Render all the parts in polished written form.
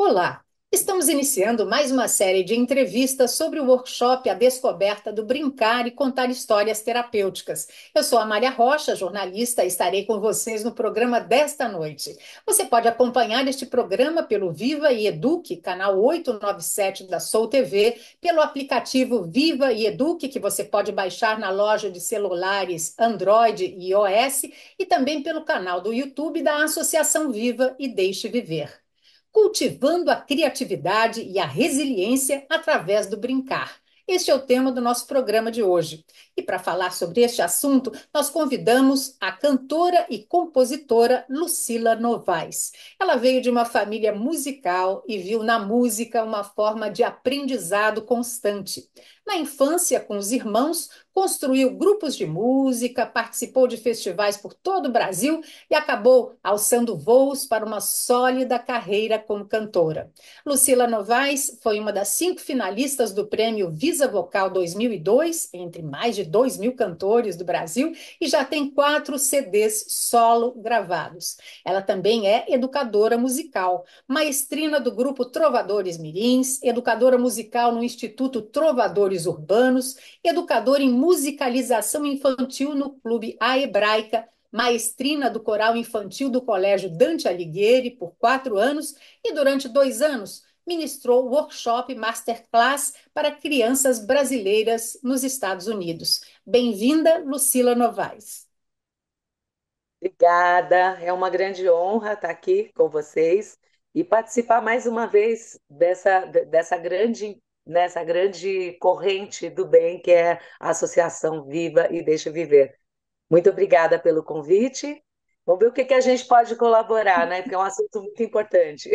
Olá, estamos iniciando mais uma série de entrevistas sobre o workshop A Descoberta do Brincar e Contar Histórias Terapêuticas. Eu sou a Maria Rocha, jornalista, e estarei com vocês no programa desta noite. Você pode acompanhar este programa pelo Viva e Eduque, canal 897 da Soul TV, pelo aplicativo Viva e Eduque, que você pode baixar na loja de celulares Android e iOS, e também pelo canal do YouTube da Associação Viva e Deixe Viver, cultivando a criatividade e a resiliência através do brincar. Este é o tema do nosso programa de hoje. E para falar sobre este assunto, nós convidamos a cantora e compositora Lucila Novaes. Ela veio de uma família musical e viu na música uma forma de aprendizado constante. Na infância, com os irmãos, construiu grupos de música, participou de festivais por todo o Brasil e acabou alçando voos para uma sólida carreira como cantora. Lucila Novaes foi uma das 5 finalistas do prêmio Visa Vocal 2002, entre mais de 2.000 cantores do Brasil, e já tem 4 CDs solo gravados. Ela também é educadora musical, maestrina do grupo Trovadores Mirins, educadora musical no Instituto Trovadores Urbanos, educadora em musicalização infantil no Clube A Hebraica, maestrina do coral infantil do Colégio Dante Alighieri por 4 anos e, durante 2 anos, ministrou workshop masterclass para crianças brasileiras nos Estados Unidos. Bem-vinda, Lucila Novaes. Obrigada, é uma grande honra estar aqui com vocês e participar mais uma vez nessa grande corrente do bem que é a Associação Viva e Deixa Viver. Muito obrigada pelo convite. Vamos ver o que que a gente pode colaborar, né? Porque é um assunto muito importante.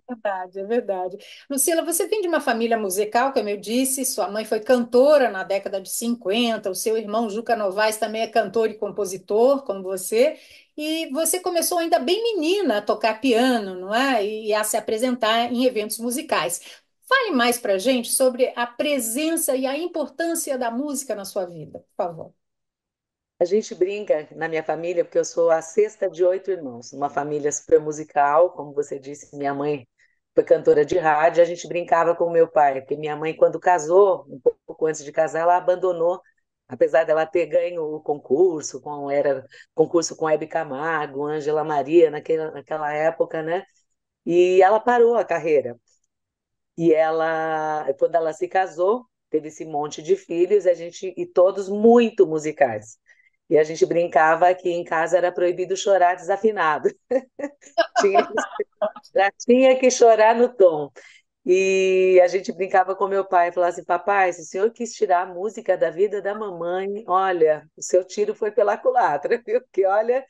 Verdade, é verdade. Lucila, você vem de uma família musical, como eu disse, sua mãe foi cantora na década de 50, o seu irmão Juca Novaes também é cantor e compositor, como você, e você começou ainda bem menina a tocar piano, não é? E a se apresentar em eventos musicais. Fale mais para gente sobre a presença e a importância da música na sua vida, por favor. A gente brinca na minha família, porque eu sou a sexta de 8 irmãos, uma família super musical, como você disse, minha mãe foi cantora de rádio, a gente brincava com o meu pai, porque minha mãe, quando casou, um pouco antes de casar, ela abandonou, apesar dela ter ganho o concurso, era concurso com Hebe Camargo, Ângela Maria, naquela época, né? E ela parou a carreira. E quando ela se casou, teve esse monte de filhos, e todos muito musicais. E a gente brincava que em casa era proibido chorar desafinado. Tinha, já tinha que chorar no tom. E a gente brincava com meu pai, falava assim, papai, se o senhor quis tirar a música da vida da mamãe, olha, o seu tiro foi pela culatra, viu? Porque olha,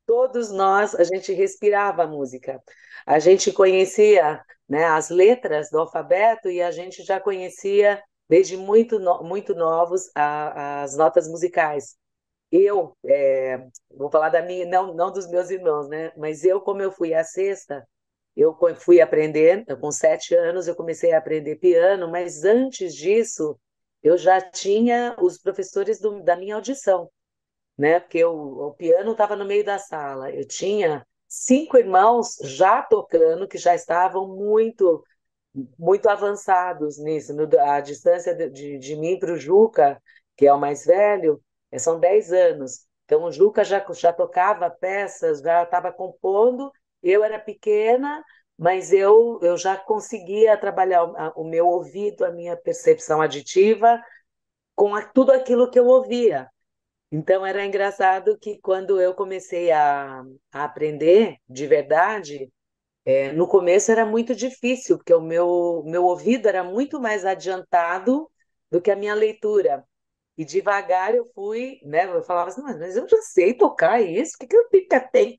todos nós, a gente respirava a música. A gente conhecia, né, as letras do alfabeto e a gente já conhecia, desde muito novos, as notas musicais. Vou falar da minha, não dos meus irmãos, né? Mas como eu fui a sexta, fui aprender, com 7 anos eu comecei a aprender piano, mas antes disso eu já tinha os professores da minha audição, né? Porque o piano estava no meio da sala. Eu tinha 5 irmãos já tocando, que já estavam muito avançados nisso. A distância de mim para o Juca, que é o mais velho, são 10 anos. Então, o Juca já tocava peças, já estava compondo. Eu era pequena, mas eu já conseguia trabalhar o meu ouvido, a minha percepção aditiva, com tudo aquilo que eu ouvia. Então, era engraçado que quando eu comecei a aprender de verdade, no começo era muito difícil, porque o meu ouvido era muito mais adiantado do que a minha leitura. E devagar eu fui, né? Eu falava assim, mas eu já sei tocar isso, o que que eu fica tem,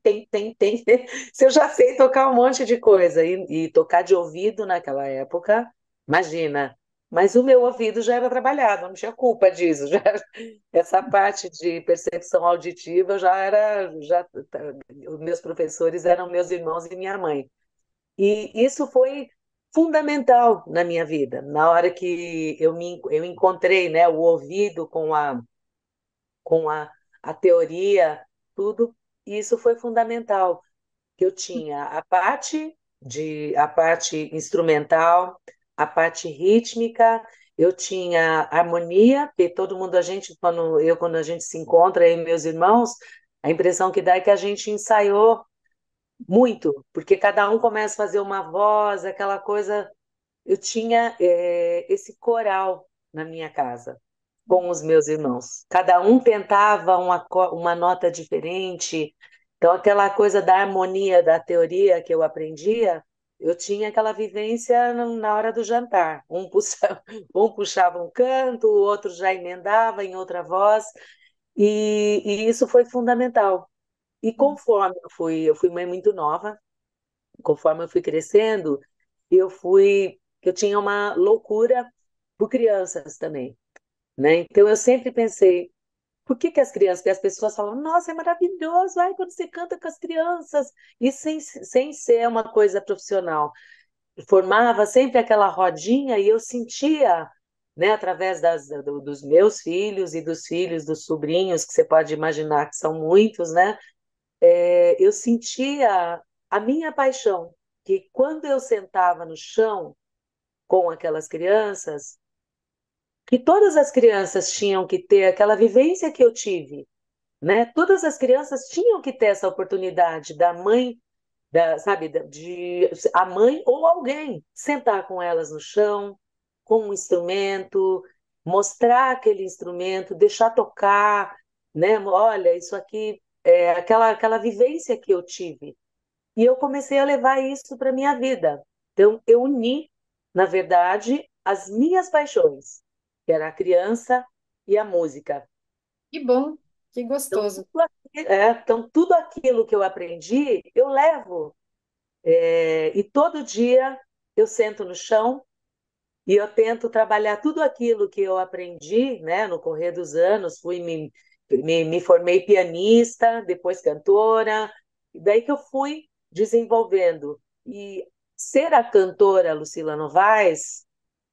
se eu já sei tocar um monte de coisa. E tocar de ouvido naquela época, imagina. Mas o meu ouvido já era trabalhado, não tinha culpa disso. Essa parte de percepção auditiva os meus professores eram meus irmãos e minha mãe. E isso foi fundamental na minha vida. Na hora que eu encontrei, né, o ouvido com a teoria, tudo, e isso foi fundamental. Que eu tinha a parte de a parte instrumental, a parte rítmica, eu tinha harmonia, porque todo mundo, a gente, quando a gente se encontra aí, meus irmãos, a impressão que dá é que a gente ensaiou muito, porque cada um começa a fazer uma voz, aquela coisa. Eu tinha esse coral na minha casa com os meus irmãos. Cada um tentava uma nota diferente. Então, aquela coisa da harmonia, da teoria que eu aprendia, eu tinha aquela vivência na hora do jantar. Um puxava um canto, o outro já emendava em outra voz, e isso foi fundamental. E conforme eu fui mãe muito nova, conforme eu fui crescendo, eu tinha uma loucura por crianças também, né? Então eu sempre pensei, por que que as crianças, que as pessoas falam, nossa, é maravilhoso, ai, quando você canta com as crianças, e sem ser uma coisa profissional. Formava sempre aquela rodinha e eu sentia, né, através dos meus filhos e dos filhos dos sobrinhos, que você pode imaginar que são muitos, né? Eu sentia a minha paixão, que quando eu sentava no chão com aquelas crianças, que todas as crianças tinham que ter aquela vivência que eu tive, né? Todas as crianças tinham que ter essa oportunidade da mãe, sabe, de a mãe ou alguém sentar com elas no chão, com um instrumento, mostrar aquele instrumento, deixar tocar, né? Olha, isso aqui é aquela vivência que eu tive. E eu comecei a levar isso para minha vida. Então, eu uni, na verdade, as minhas paixões, que era a criança e a música. Que bom, que Então, gostoso. então tudo aquilo que eu aprendi, eu levo. E todo dia eu sento no chão e eu tento trabalhar tudo aquilo que eu aprendi, né, no correr dos anos. Me formei pianista, depois cantora, e daí que eu fui desenvolvendo. E ser a cantora Lucila Novaes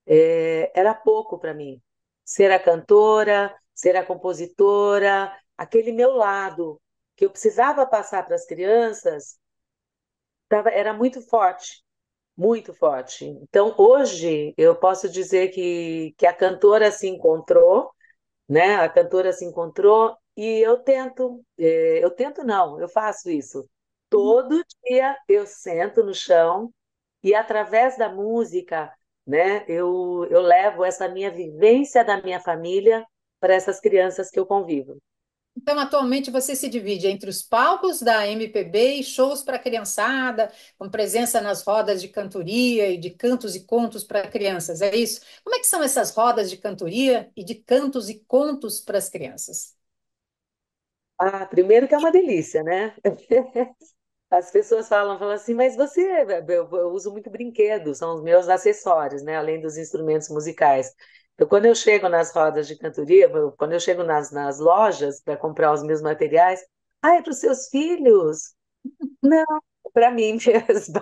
era pouco para mim. Ser a cantora, ser a compositora, aquele meu lado que eu precisava passar para as crianças, era muito forte. Muito forte. Então, hoje, eu posso dizer que a cantora se encontrou, né? A cantora se encontrou e eu tento não, eu faço isso. Todo dia eu sento no chão e através da música, né? Eu levo essa minha vivência da minha família para essas crianças que eu convivo. Então, atualmente você se divide entre os palcos da MPB e shows para a criançada, com presença nas rodas de cantoria e de cantos e contos para crianças, é isso? Como é que são essas rodas de cantoria e de cantos e contos para as crianças? Ah, primeiro que é uma delícia, né? As pessoas falam assim, mas eu uso muito brinquedo, são os meus acessórios, né? Além dos instrumentos musicais. Então, quando eu chego nas rodas de cantoria, quando eu chego nas lojas para comprar os meus materiais, ah, é para os seus filhos? Não, para mim mesmo.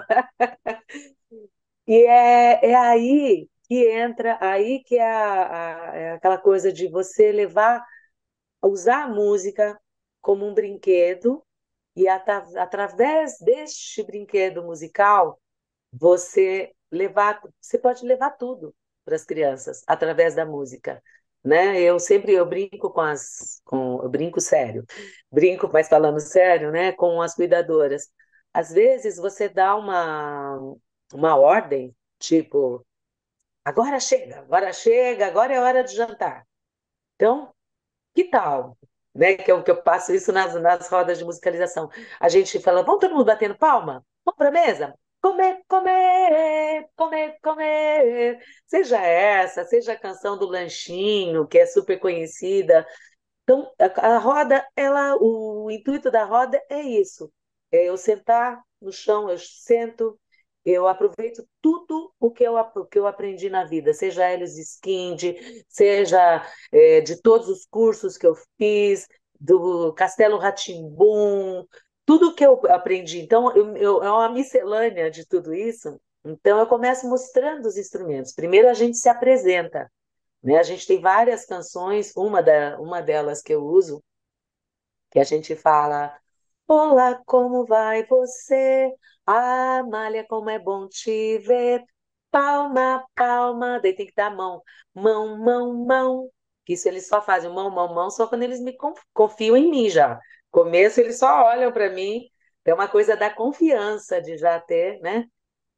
E é aí que entra, aí que é, é aquela coisa de você usar a música como um brinquedo e através deste brinquedo musical você pode levar tudo para as crianças através da música, né? Eu brinco eu brinco sério, brinco, mas falando sério, né? Com as cuidadoras. Às vezes você dá uma ordem, tipo, agora chega, agora é hora de jantar. Então, que tal? Né? Que eu passo isso nas rodas de musicalização. A gente fala, vamos todo mundo batendo palma? Vamos para a mesa? Comer, comer, comer, comer. Seja essa, seja a canção do lanchinho, que é super conhecida. Então, a roda, o intuito da roda é isso. É eu sentar no chão, eu sento, eu aproveito tudo o que eu aprendi na vida, seja Helios Skind, seja de todos os cursos que eu fiz, do Castelo rá tudo que eu aprendi. Então, é uma miscelânea de tudo isso. Então, eu começo mostrando os instrumentos. Primeiro, a gente se apresenta, né? A gente tem várias canções, uma delas que eu uso, que a gente fala: Olá, como vai você? Ah, Amália, como é bom te ver. Palma, palma. Daí tem que dar mão. Mão, mão, mão. Que isso eles só fazem mão, mão, mão, só quando eles me confiam em mim já. Começo, eles só olham para mim. É uma coisa da confiança de já ter, né?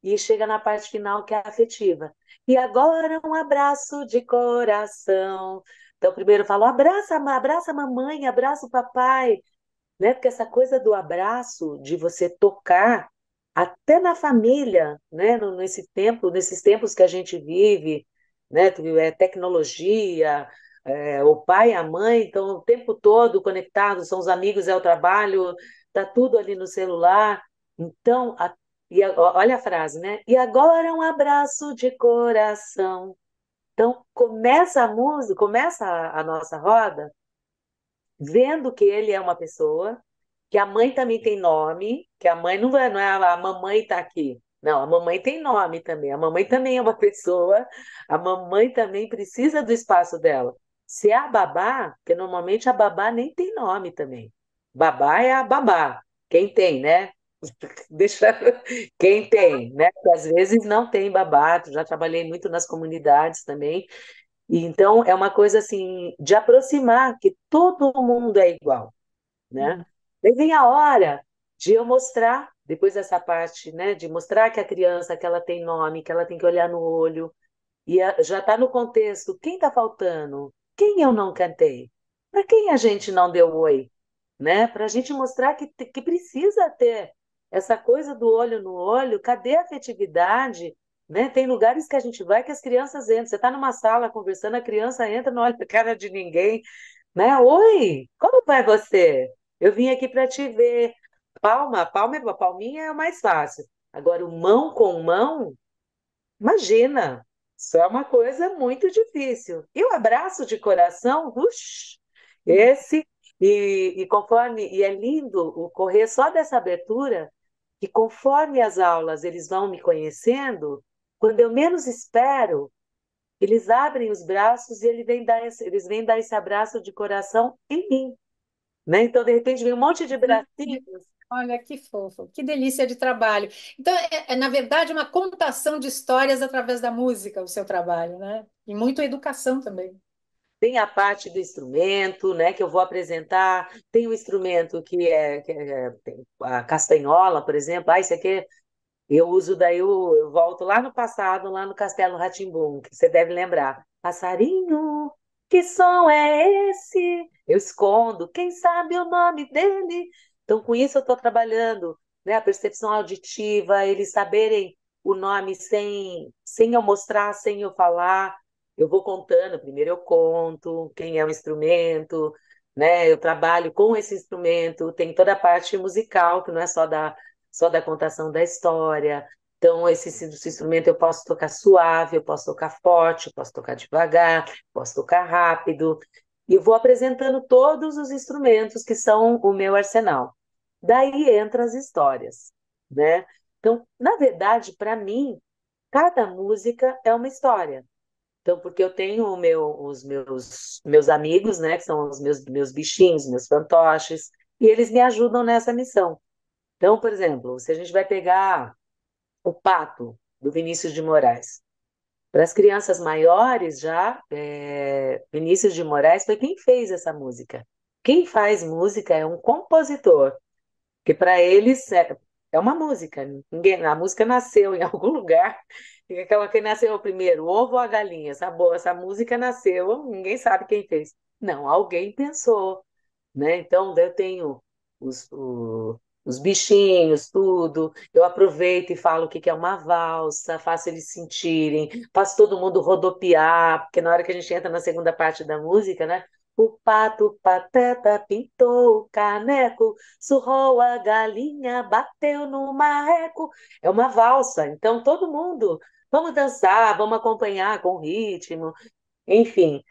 E chega na parte final que é afetiva. E agora um abraço de coração. Então, primeiro eu falo, abraça, abraça a mamãe, abraça o papai, né? Porque essa coisa do abraço, de você tocar até na família, né? Nesse tempo, nesses tempos que a gente vive, né? É tecnologia, o pai, a mãe, estão o tempo todo conectados, são os amigos, é o trabalho, tá tudo ali no celular. Então, olha a frase, né? E agora um abraço de coração. Então, começa a música, começa a nossa roda vendo que ele é uma pessoa, que a mãe também tem nome, que a mãe não é a mamãe está aqui. Não, a mamãe tem nome também. A mamãe também é uma pessoa. A mamãe também precisa do espaço dela. Se é a babá, porque normalmente a babá nem tem nome também. Babá é a babá. Quem tem, né? Deixa quem tem, né? Porque às vezes não tem babá. Já trabalhei muito nas comunidades também. E então é uma coisa assim de aproximar que todo mundo é igual, né? Hum. Daí vem a hora de eu mostrar, depois dessa parte, né, de mostrar que a criança que ela tem nome, que ela tem que olhar no olho, e já está no contexto, quem está faltando? Quem eu não cantei? Para quem a gente não deu oi? Né? Para a gente mostrar que precisa ter essa coisa do olho no olho, cadê a afetividade? Né? Tem lugares que a gente vai que as crianças entram. Você está numa sala conversando, a criança entra, não olha a cara de ninguém, né? Oi, como vai você? Eu vim aqui para te ver. Palminha é o mais fácil. Agora, o mão com mão, imagina, isso é uma coisa muito difícil. E o abraço de coração, esse, e conforme, e é lindo o correr só dessa abertura, que conforme as aulas eles vão me conhecendo, quando eu menos espero, eles abrem os braços e eles vêm dar esse abraço de coração em mim, né? Então, de repente, vem um monte de bracinhos. Olha que fofo, que delícia de trabalho. Então, na verdade, uma contação de histórias através da música, o seu trabalho, né? E muito educação também. Tem a parte do instrumento, né, que eu vou apresentar. Tem o instrumento que é tem a castanhola, por exemplo. Ah, isso aqui eu uso, daí eu volto lá no passado, lá no Castelo rá tim que você deve lembrar. Passarinho, que som é esse? Eu escondo, quem sabe o nome dele? Então, com isso eu estou trabalhando, né, a percepção auditiva, eles saberem o nome sem eu mostrar, sem eu falar. Eu vou contando, primeiro eu conto quem é o instrumento, né? Eu trabalho com esse instrumento, tem toda a parte musical, que não é só da contação da história. Então, esse instrumento eu posso tocar suave, eu posso tocar forte, eu posso tocar devagar, posso tocar rápido. E eu vou apresentando todos os instrumentos que são o meu arsenal. Daí entram as histórias, né? Então, na verdade, para mim, cada música é uma história. Então, porque eu tenho os meus amigos, né, que são os meus bichinhos, meus fantoches, e eles me ajudam nessa missão. Então, por exemplo, se a gente vai pegar o Pato, do Vinícius de Moraes. Para as crianças maiores, já, Vinícius de Moraes foi quem fez essa música. Quem faz música é um compositor, que para eles é uma música. A música nasceu em algum lugar. E aquela que nasceu primeiro, o ovo ou a galinha? Essa música nasceu, ninguém sabe quem fez. Não, alguém pensou, né? Então, eu tenho os, o- os bichinhos, tudo. Eu aproveito e falo o que que é uma valsa, faço eles sentirem, faço todo mundo rodopiar, porque na hora que a gente entra na segunda parte da música, né? O pato pateta pintou o caneco, surrou a galinha, bateu no marreco. É uma valsa, então todo mundo, vamos dançar, vamos acompanhar com ritmo, enfim.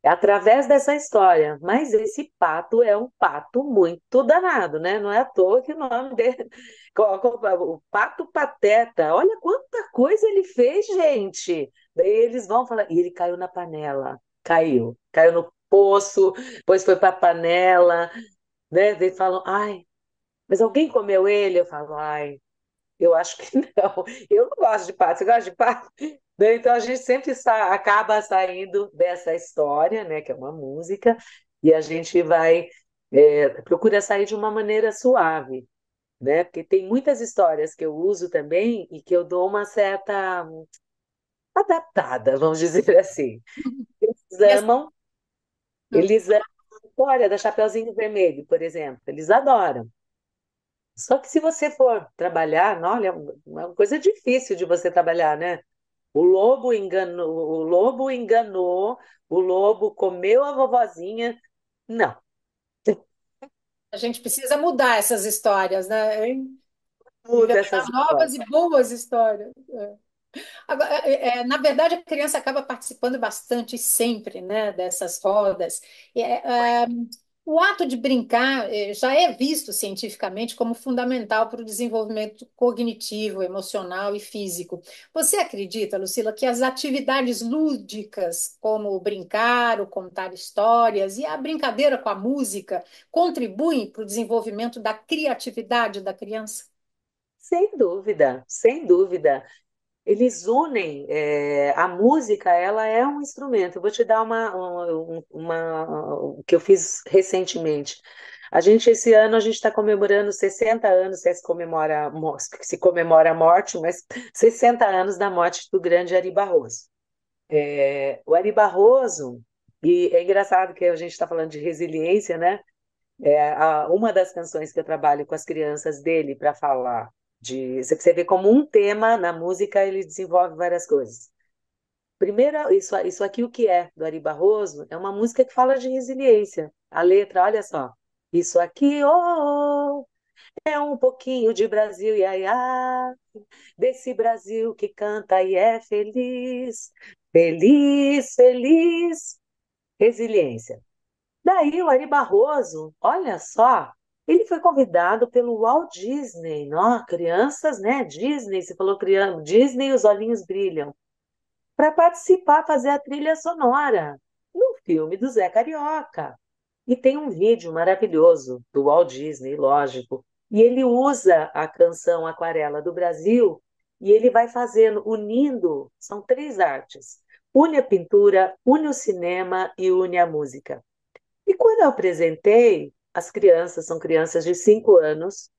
É através dessa história. Mas esse pato é um pato muito danado, né? Não é à toa que o nome dele. O Pato Pateta. Olha quanta coisa ele fez, gente. Daí eles vão falar. E ele caiu na panela. Caiu. Caiu no poço, depois foi para a panela, né? Daí falam, ai, mas alguém comeu ele? Eu falo, ai. Eu acho que não. Eu não gosto de pato. Você gosta de pato? Né? Então a gente sempre acaba saindo dessa história, né, que é uma música, e a gente vai procura sair de uma maneira suave, né? Porque tem muitas histórias que eu uso também e que eu dou uma certa adaptada, vamos dizer assim. Eles E amam, eles amam a história da Chapeuzinho Vermelho, por exemplo. Eles adoram. Só que se você for trabalhar, olha, é uma coisa difícil de você trabalhar, né? O lobo enganou, o lobo comeu a vovozinha. Não, a gente precisa mudar essas histórias, né? muda Inventar essas novas histórias. e boas histórias. Agora, na verdade, a criança acaba participando bastante sempre, né, dessas rodas. O ato de brincar, já é visto cientificamente como fundamental para o desenvolvimento cognitivo, emocional e físico. Você acredita, Lucila, que as atividades lúdicas, como o brincar, o contar histórias e a brincadeira com a música, contribuem para o desenvolvimento da criatividade da criança? Sem dúvida, sem dúvida. Eles unem, a música, ela é um instrumento. Eu vou te dar o que eu fiz recentemente. Esse ano, a gente está comemorando 60 anos, se comemora a morte, mas 60 anos da morte do grande Ari Barroso. O Ari Barroso, e é engraçado que a gente está falando de resiliência, né? Uma das canções que eu trabalho com as crianças dele para falar você vê como um tema na música ele desenvolve várias coisas. Primeiro, isso aqui o que é do Ari Barroso é uma música que fala de resiliência. A letra, olha só. Isso aqui, oh, é um pouquinho de Brasil, ia, ia, desse Brasil que canta e é feliz, feliz, feliz, resiliência. Daí o Ari Barroso, olha só, ele foi convidado pelo Walt Disney, ó, crianças, né? Disney, você falou criança, Disney, os olhinhos brilham, para participar, fazer a trilha sonora no filme do Zé Carioca. E tem um vídeo maravilhoso do Walt Disney, lógico, e ele usa a canção Aquarela do Brasil e ele vai fazendo, unindo, são três artes, une a pintura, une o cinema e une a música. E quando eu apresentei, as crianças, são crianças de 5 anos,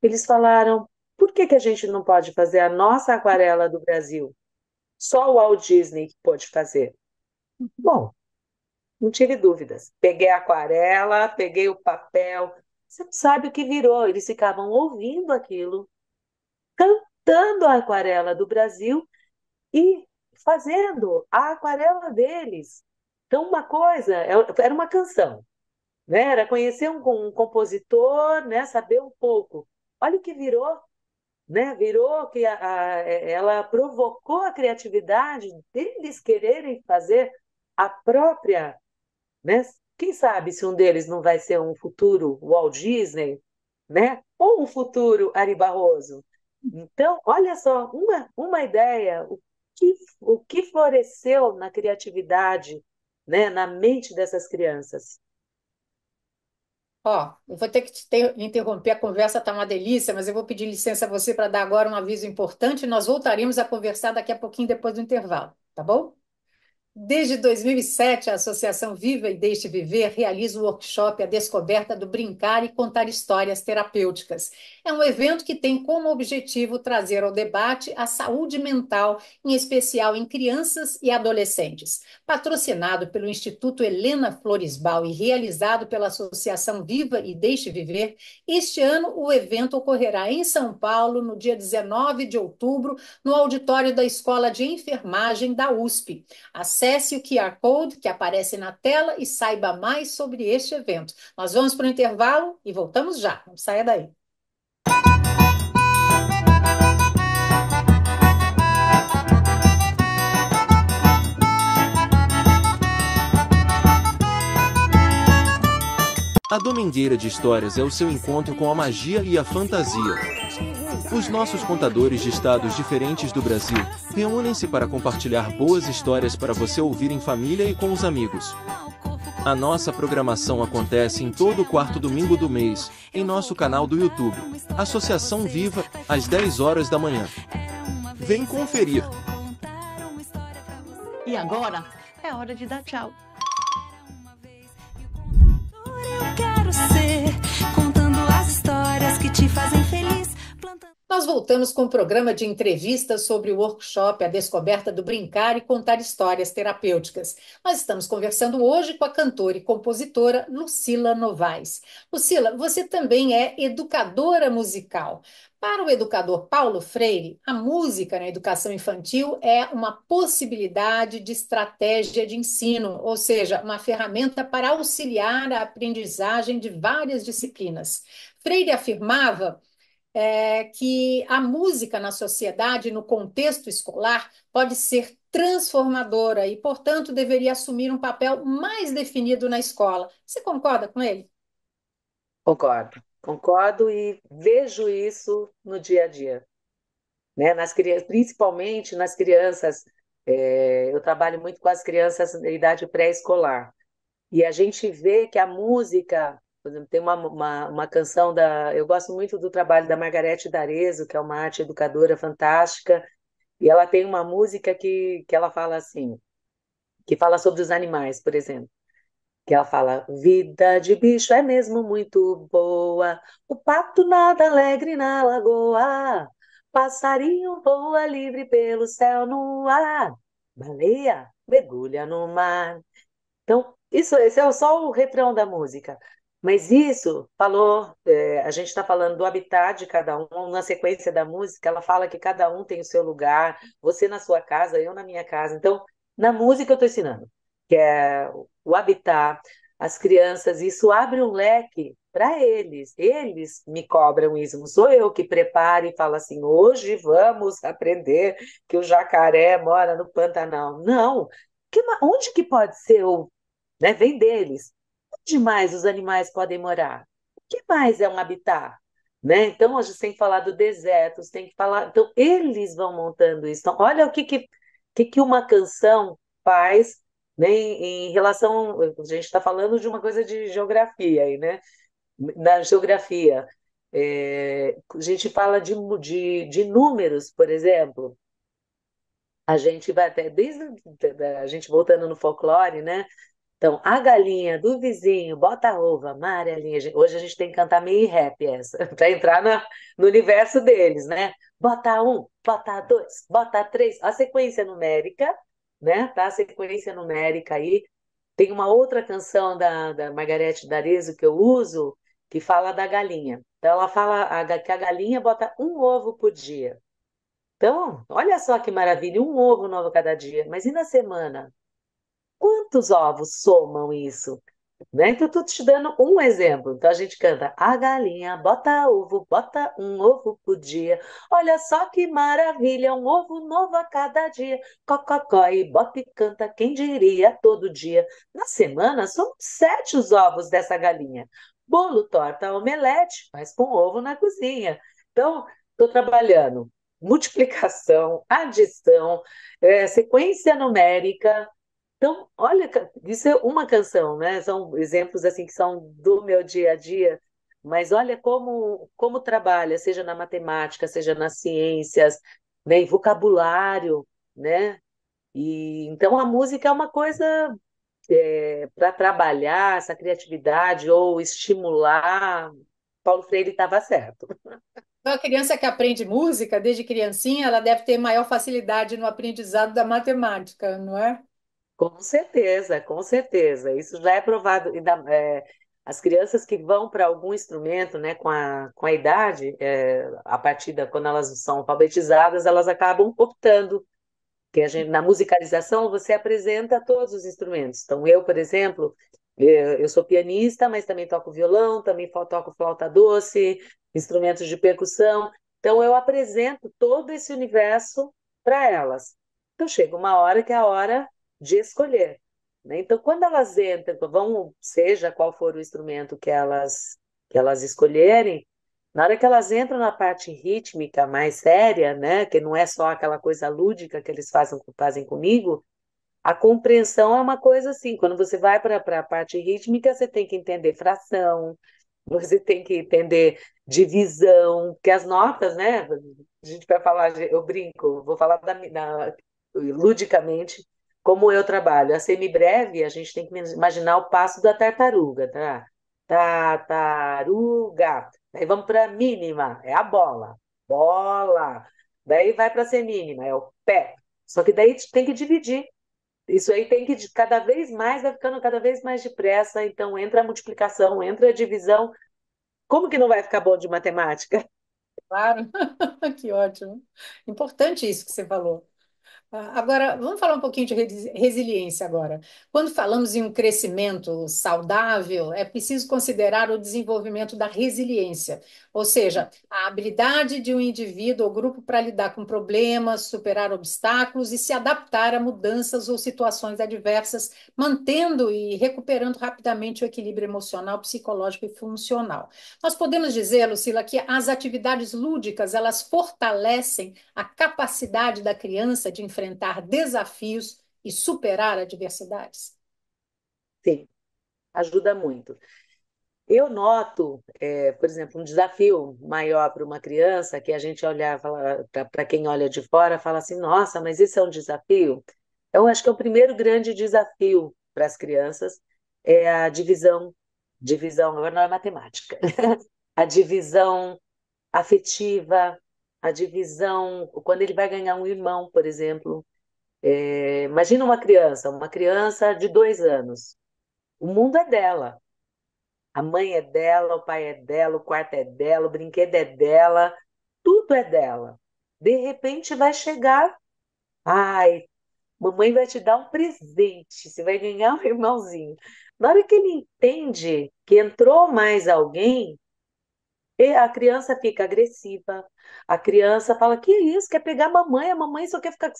eles falaram: por que que a gente não pode fazer a nossa aquarela do Brasil? Só o Walt Disney que pode fazer. Bom, não tive dúvidas. Peguei a aquarela, peguei o papel. Você não sabe o que virou. Eles ficavam ouvindo aquilo, cantando a aquarela do Brasil e fazendo a aquarela deles. Então, uma coisa, era uma canção, né? Era conhecer um compositor, né? Saber um pouco. Olha o que virou, né? Virou que ela provocou a criatividade deles quererem fazer a própria, né? Quem sabe se um deles não vai ser um futuro Walt Disney, né? Ou um futuro Ari Barroso. Então, olha só, uma ideia, o que floresceu na criatividade, né? Na mente dessas crianças. Ó, eu vou ter que interromper, a conversa está uma delícia, mas eu vou pedir licença a você para dar agora um aviso importante. Nós voltaremos a conversar daqui a pouquinho, depois do intervalo, tá bom? Desde 2007, a Associação Viva e Deixe Viver realiza o workshop A Descoberta do Brincar e Contar Histórias Terapêuticas. É um evento que tem como objetivo trazer ao debate a saúde mental, em especial em crianças e adolescentes. Patrocinado pelo Instituto Helena Floresbal e realizado pela Associação Viva e Deixe Viver, este ano o evento ocorrerá em São Paulo, no dia 19 de outubro, no auditório da Escola de Enfermagem da USP. Acesse o QR Code que aparece na tela e saiba mais sobre este evento. Nós vamos para o intervalo e voltamos já. Não saia daí. A Domingueira de Histórias é o seu encontro com a magia e a fantasia. Os nossos contadores de estados diferentes do Brasil reúnem-se para compartilhar boas histórias para você ouvir em família e com os amigos. A nossa programação acontece em todo quarto domingo do mês, em nosso canal do YouTube, Associação Viva, às 10 horas da manhã. Vem conferir! E agora é hora de dar tchau. Eu quero ser, contando as histórias que te fazem feliz. Nós voltamos com o programa de entrevistas sobre o workshop A Descoberta do Brincar e Contar Histórias Terapêuticas. Nós estamos conversando hoje com a cantora e compositora Lucila Novaes. Lucila, você também é educadora musical. Para o educador Paulo Freire, a música na educação infantil é uma possibilidade de estratégia de ensino, ou seja, uma ferramenta para auxiliar a aprendizagem de várias disciplinas. Freire afirmava que a música na sociedade, no contexto escolar, pode ser transformadora e, portanto, deveria assumir um papel mais definido na escola. Você concorda com ele? Concordo e vejo isso no dia a dia, né? Principalmente nas crianças. Eu trabalho muito com as crianças da idade pré-escolar e a gente vê que a música, por exemplo, tem uma canção eu gosto muito do trabalho da Margarete D'Arezzo, que é uma arte educadora fantástica, e ela tem uma música que ela fala assim, que fala sobre os animais, por exemplo. Que ela fala, vida de bicho é mesmo muito boa, o pato nada alegre na lagoa, passarinho voa livre pelo céu no ar, baleia mergulha no mar. Então, esse é só o refrão da música. Mas isso a gente está falando do habitat de cada um, na sequência da música, ela fala que cada um tem o seu lugar, você na sua casa, eu na minha casa. Então, na música eu estou ensinando, que é o habitat, as crianças, isso abre um leque para eles. Eles me cobram isso, não sou eu que preparo e falo assim, hoje vamos aprender que o jacaré mora no Pantanal. Não, onde que pode ser né? Vem deles. Onde mais os animais podem morar? O que mais é um habitat? Né? Então, a gente tem que falar do deserto, tem que falar. Então, eles vão montando isso. Então, olha o que uma canção faz, né, em relação. A gente está falando de uma coisa de geografia aí, né? Na geografia. A gente fala de números, por exemplo. A gente vai até, desde a gente voltando no folclore, né? Então, a galinha do vizinho bota a ova, amarelinha. Hoje a gente tem que cantar meio rap essa, para entrar no universo deles, né? Bota um, bota dois, bota três. A sequência numérica, né? Tá? A sequência numérica aí. Tem uma outra canção da Margarete D'Arezzo que eu uso, que fala da galinha. Então, ela fala que a galinha bota um ovo por dia. Então, olha só que maravilha, um ovo novo cada dia. Mas e na semana? Quantos ovos somam isso? Né? Então, estou te dando um exemplo. Então, a gente canta, a galinha bota um ovo por dia. Olha só que maravilha, um ovo novo a cada dia. Cococó e bota e canta, quem diria, todo dia. Na semana, são 7 os ovos dessa galinha. Bolo, torta, omelete, faz com ovo na cozinha. Então, estou trabalhando multiplicação, adição, sequência numérica. Então, olha, isso é uma canção, né? São exemplos assim que são do meu dia a dia, mas olha como trabalha, seja na matemática, seja nas ciências, né? Em vocabulário, né? E então a música é uma coisa para trabalhar essa criatividade ou estimular. Paulo Freire estava certo. Então, a criança que aprende música desde criancinha, ela deve ter maior facilidade no aprendizado da matemática, não é? Com certeza, com certeza. Isso já é provado. As crianças que vão para algum instrumento, né, com a idade, a partir quando elas são alfabetizadas, elas acabam optando. Que na musicalização você apresenta todos os instrumentos. Então, eu, por exemplo, eu sou pianista, mas também toco violão, também toco flauta doce, instrumentos de percussão. Então, eu apresento todo esse universo para elas. Então, chega uma hora que é a hora de escolher, né? Então, quando elas entram, seja qual for o instrumento que elas escolherem, na hora que elas entram na parte rítmica mais séria, né, que não é só aquela coisa lúdica que eles fazem comigo, A compreensão é uma coisa assim, quando você vai para a parte rítmica, você tem que entender fração, você tem que entender divisão, que as notas, né? A gente vai falar, eu brinco, vou falar ludicamente como eu trabalho. A semibreve, a gente tem que imaginar o passo da tartaruga, tá? Tartaruga. Aí vamos para a mínima, é a bola. Bola. Daí vai para a semínima, é o pé. Só que daí tem que dividir. Isso aí tem que, cada vez mais, vai ficando cada vez mais depressa. Então, entra a multiplicação, entra a divisão. Como que não vai ficar bom de matemática? Claro, que ótimo. Importante isso que você falou. Agora, vamos falar um pouquinho de resiliência agora. Quando falamos em um crescimento saudável, é preciso considerar o desenvolvimento da resiliência, ou seja, a habilidade de um indivíduo ou grupo para lidar com problemas, superar obstáculos e se adaptar a mudanças ou situações adversas, mantendo e recuperando rapidamente o equilíbrio emocional, psicológico e funcional. Nós podemos dizer, Lucila, que as atividades lúdicas, elas fortalecem a capacidade da criança de enfrentar desafios e superar adversidades? Sim, ajuda muito. Eu noto, por exemplo, um desafio maior para uma criança que a gente olhar, para quem olha de fora, fala assim: nossa, mas isso é um desafio? Eu acho que é o primeiro grande desafio para as crianças é a divisão, agora não é matemática, a divisão afetiva, a divisão, quando ele vai ganhar um irmão, por exemplo. Imagina uma criança de 2 anos. O mundo é dela. A mãe é dela, o pai é dela, o quarto é dela, o brinquedo é dela, tudo é dela. De repente vai chegar, ai, mamãe vai te dar um presente, você vai ganhar um irmãozinho. Na hora que ele entende que entrou mais alguém, e a criança fica agressiva. A criança fala: que isso? Quer pegar a mamãe só quer ficar com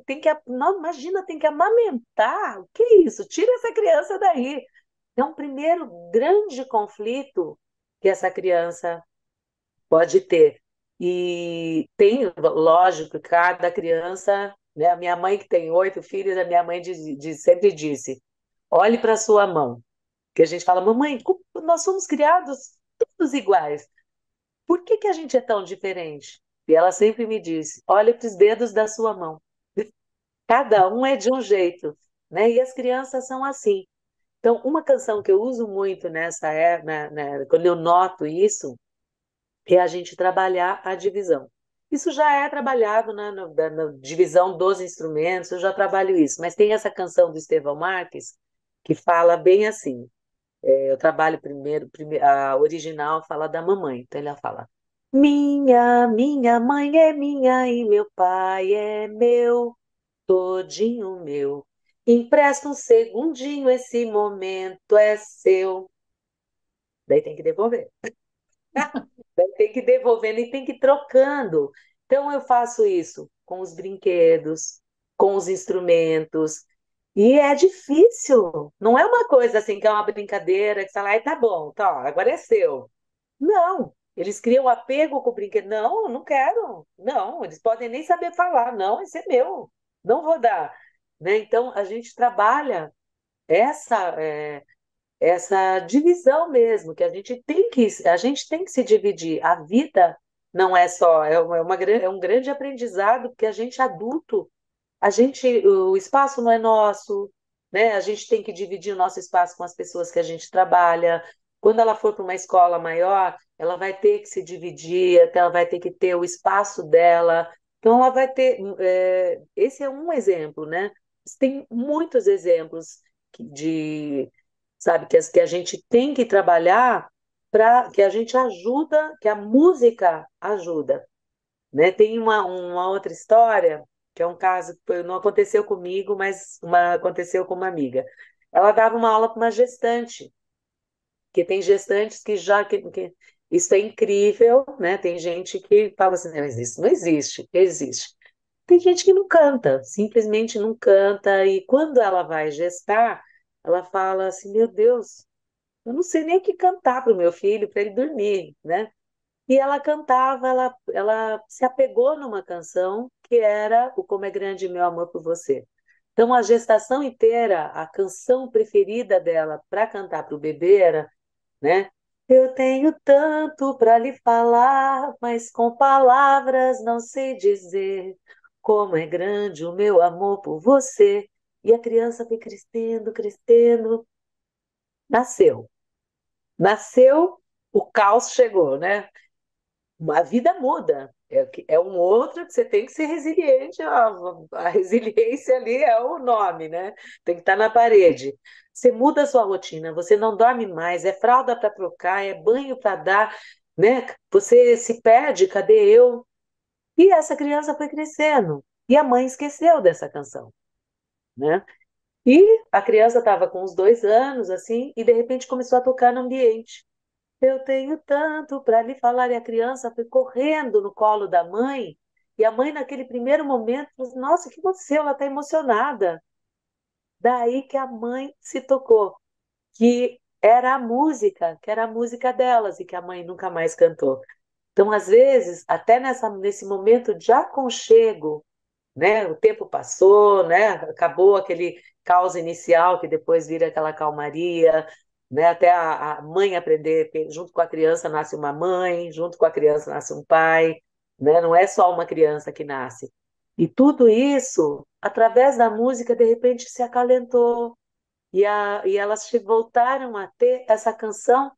tem que, não, imagina, tem que amamentar. O que é isso? Tira essa criança daí. É um primeiro grande conflito que essa criança pode ter. E tem, lógico, cada criança, né? A minha mãe, que tem 8 filhos, a minha mãe sempre disse: olhe para a sua mão. Que a gente fala: mamãe, nós somos criados todos iguais. Por que que a gente é tão diferente? E ela sempre me disse: olhe para os dedos da sua mão. Cada um é de um jeito, né? E as crianças são assim. Então, uma canção que eu uso muito quando eu noto isso, é a gente trabalhar a divisão. Isso já é trabalhado na divisão dos instrumentos, eu já trabalho isso, mas tem essa canção do Estevão Marques que fala bem assim. Eu trabalho a original fala da mamãe, então ela fala: minha mãe é minha e meu pai é meu, todinho meu. Empresta um segundinho, esse momento é seu. Daí tem que devolver. Daí tem que ir devolvendo e tem que ir trocando. Então eu faço isso com os brinquedos, com os instrumentos. E é difícil. Não é uma coisa assim que é uma brincadeira que você fala: ai, tá bom, tá, agora é seu. Não, eles criam apego com o brinquedo. Não, não quero. Não, eles podem nem saber falar. Não, esse é meu. Não vou dar. Né? Então, a gente trabalha essa, é, essa divisão mesmo, que a gente tem que se dividir. A vida não é só, é um grande aprendizado, porque a gente adulto, o espaço não é nosso, né? A gente tem que dividir o nosso espaço com as pessoas que a gente trabalha. Quando ela for para uma escola maior, ela vai ter que se dividir, até ela vai ter que ter o espaço dela. Então, ela vai ter. Esse é um exemplo, né? Tem muitos exemplos sabe, que a gente tem que trabalhar para que a gente ajuda, que a música ajuda, né? Tem uma outra história, que é um caso que não aconteceu comigo, mas aconteceu com uma amiga. Ela dava uma aula para uma gestante, que tem gestantes que isso é incrível, né? Tem gente que fala assim: não, mas isso não existe, existe. Tem gente que não canta, simplesmente não canta, e quando ela vai gestar, ela fala assim: meu Deus, eu não sei nem o que cantar para o meu filho, para ele dormir, né? E ela cantava, ela se apegou numa canção que era o Como é Grande Meu Amor por Você. Então, a gestação inteira, a canção preferida dela para cantar para o bebê era, né? Eu tenho tanto para lhe falar, mas com palavras não sei dizer como é grande o meu amor por você. E a criança foi crescendo, crescendo, nasceu. Nasceu, o caos chegou, né? A vida muda. É um outro que você tem que ser resiliente. A resiliência ali é o nome, né? Tem que estar na parede. Você muda a sua rotina, você não dorme mais, é fralda para trocar, é banho para dar, né? Você se perde, cadê eu? E essa criança foi crescendo. E a mãe esqueceu dessa canção, né? E a criança estava com uns 2 anos, assim, e de repente começou a tocar no ambiente. Eu tenho tanto para lhe falar, e a criança foi correndo no colo da mãe, e a mãe, naquele primeiro momento, falou assim, nossa, o que aconteceu? Ela está emocionada. Daí que a mãe se tocou, que era a música, que era a música delas, e que a mãe nunca mais cantou. Então, às vezes, até nesse momento de aconchego, né? O tempo passou, né? Acabou aquele caos inicial que depois vira aquela calmaria, né? Até a mãe aprender que junto com a criança nasce uma mãe, junto com a criança nasce um pai, né? Não é só uma criança que nasce. E tudo isso, através da música, de repente se acalentou e elas voltaram a ter essa canção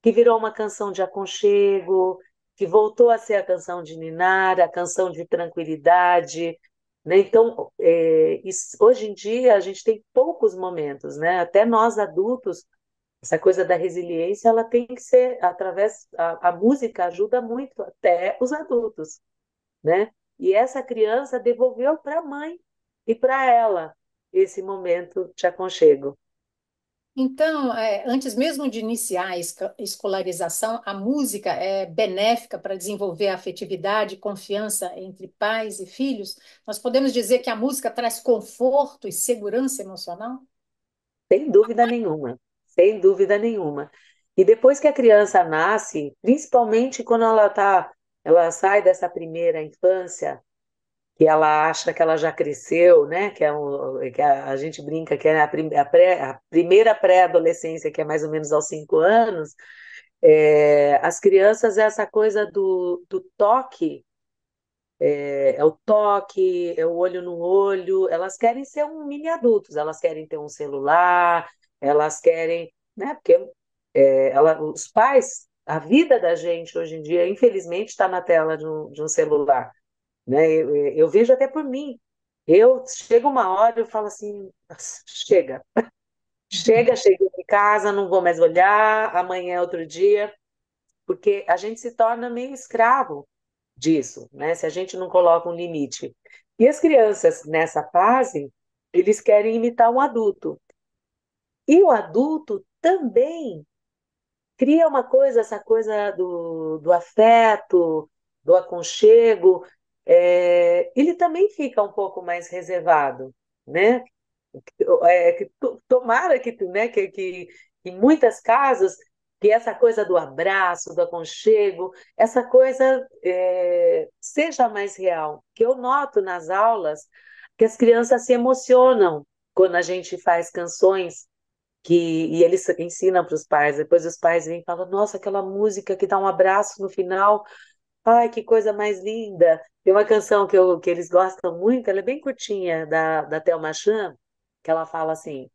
que virou uma canção de aconchego, que voltou a ser a canção de ninar, a canção de tranquilidade, né? Então, hoje em dia a gente tem poucos momentos, né? Até nós adultos, essa coisa da resiliência, ela tem que ser através a música ajuda muito até os adultos, né? E essa criança devolveu para a mãe e para ela esse momento de aconchego. Então, antes mesmo de iniciar a escolarização, a música é benéfica para desenvolver a afetividade e confiança entre pais e filhos. Nós podemos dizer que a música traz conforto e segurança emocional? Sem dúvida nenhuma, sem dúvida nenhuma. E depois que a criança nasce, principalmente quando ela sai dessa primeira infância, que ela acha que ela já cresceu, né? Que a gente brinca que é a primeira pré-adolescência, que é mais ou menos aos 5 anos, as crianças, essa coisa do toque, é o toque, é o olho no olho, elas querem ser um mini adultos, elas querem ter um celular, elas querem, né? Porque os pais, a vida da gente hoje em dia, infelizmente, está na tela de um celular, né? Eu vejo até por mim. Eu chego uma hora eu falo assim, "Nossa, chega, chega em casa, não vou mais olhar, amanhã é outro dia, porque a gente se torna meio escravo disso, né? Se a gente não coloca um limite. E as crianças nessa fase, eles querem imitar um adulto. E o adulto também cria uma coisa, essa coisa do afeto, do aconchego, ele também fica um pouco mais reservado, né? Tomara né, que em muitas casas que essa coisa do abraço, do aconchego, essa coisa seja mais real. Que eu noto nas aulas que as crianças se emocionam quando a gente faz canções e eles ensinam para os pais, depois os pais vêm e falam, nossa, aquela música que dá um abraço no final, ai, que coisa mais linda. Tem uma canção que eles gostam muito, ela é bem curtinha, da Thelma Chan, que ela fala assim,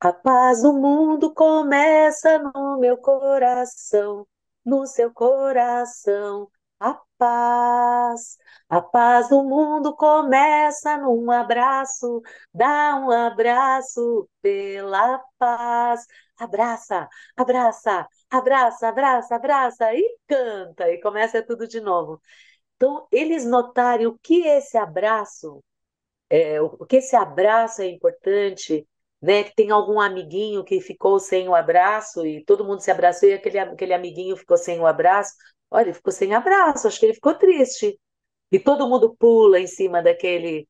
a paz do mundo começa no meu coração, no seu coração. A paz, a paz do mundo começa num abraço, dá um abraço pela paz. Abraça, abraça, abraça, abraça, abraça e canta e começa tudo de novo. Então, eles notarem o que esse abraço é importante, né? Que tem algum amiguinho que ficou sem o abraço e todo mundo se abraçou e aquele amiguinho ficou sem o abraço. Olha, ele ficou sem abraço, acho que ele ficou triste. E todo mundo pula em cima daquele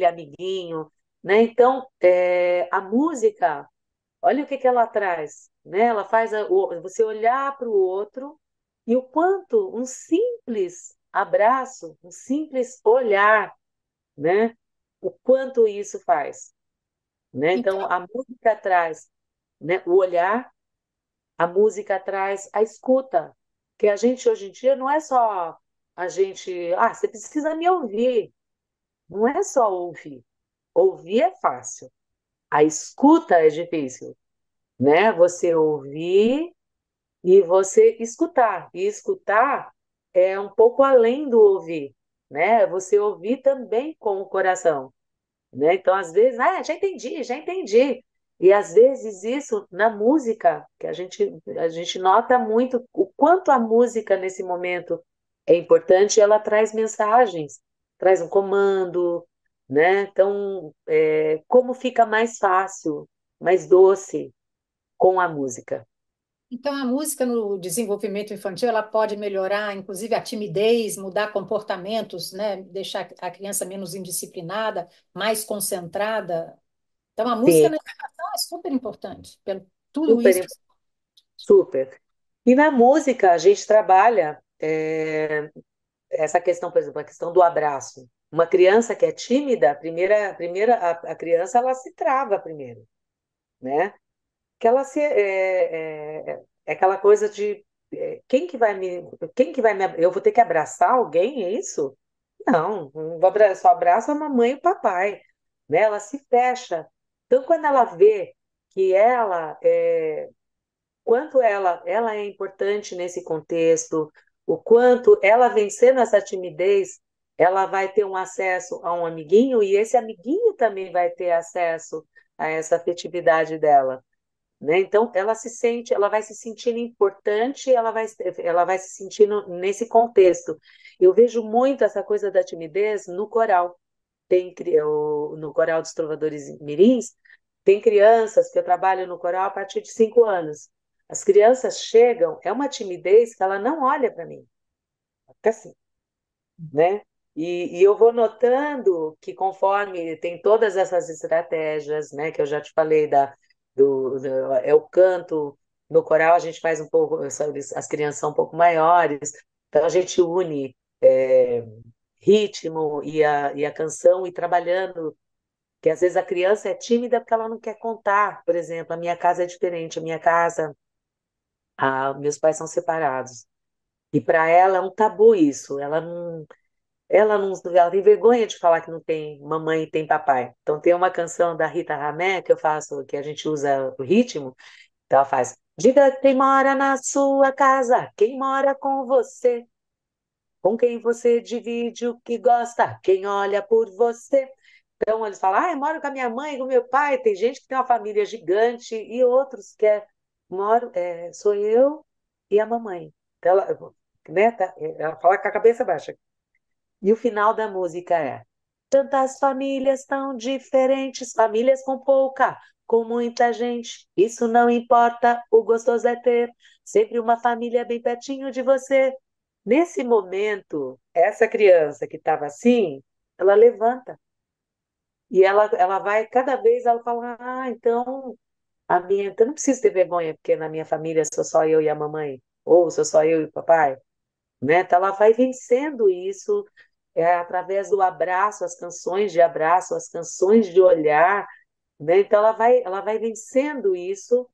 amiguinho, né? Então, a música, olha o que ela traz, né? Ela faz você olhar para o outro e o quanto um simples abraço, um simples olhar, né? o quanto isso faz, né? Então, Então, a música traz, né, o olhar, a música traz a escuta, que a gente hoje em dia não é só a gente, você precisa me ouvir, não é só ouvir. Ouvir é fácil, a escuta é difícil, né? Você ouvir e você escutar. E escutar é um pouco além do ouvir, né? Você ouvir também com o coração, né? Então, às vezes, já entendi, já entendi. E às vezes isso na música, que a gente nota muito o quanto a música nesse momento é importante, ela traz mensagens, traz um comando, né? Então, como fica mais fácil, mais doce com a música. então, a música no desenvolvimento infantil, ela pode melhorar, inclusive, a timidez, mudar comportamentos, né? Deixar a criança menos indisciplinada, mais concentrada. Então, a música Sim, na educação é super importante, pelo tudo isso. super, super. E na música a gente trabalha essa questão, por exemplo, a questão do abraço. Uma criança que é tímida, a criança ela se trava primeiro, né? Que ela é aquela coisa de eu vou ter que abraçar alguém, é isso? Não vou só abraço a mamãe e o papai, né? Ela se fecha. Então, quando ela vê que quanto ela é importante nesse contexto, o quanto ela vencendo essa timidez, ela vai ter um acesso a um amiguinho e esse amiguinho também vai ter acesso a essa afetividade dela, né? Então ela vai se sentindo importante, ela vai se sentindo nesse contexto. Eu vejo muito essa coisa da timidez no coral. No coral dos Trovadores Mirins, tem crianças que eu trabalho no coral a partir de 5 anos. As crianças chegam, é uma timidez que ela não olha para mim, até assim, né? E eu vou notando que conforme tem todas essas estratégias, né, que eu já te falei é o canto no coral a gente faz um pouco, as crianças são um pouco maiores, então a gente une ritmo e a canção e trabalhando, que às vezes a criança é tímida porque ela não quer contar. Por exemplo, a minha casa é diferente, a minha casa, meus pais são separados. E para ela é um tabu isso. Ela tem vergonha de falar que não tem mamãe e tem papai. Então tem uma canção da Rita Ramé que eu faço, que a gente usa o ritmo, então ela faz: Diga quem mora na sua casa, quem mora com você, com quem você divide o que gosta, quem olha por você. Então eles falam, eu moro com a minha mãe, com o meu pai. Tem gente que tem uma família gigante e outros que sou eu e a mamãe. Então, ela fala com a cabeça baixa. E o final da música é: tantas famílias tão diferentes, famílias com pouca, com muita gente. Isso não importa, o gostoso é ter sempre uma família bem pertinho de você. Nesse momento, essa criança que estava assim, ela levanta. E ela vai, cada vez ela fala, então, então não preciso ter vergonha, porque na minha família sou só eu e a mamãe, ou sou só eu e o papai, né? Então ela vai vencendo isso através do abraço, as canções de abraço, as canções de olhar, né? Então ela vai vencendo isso.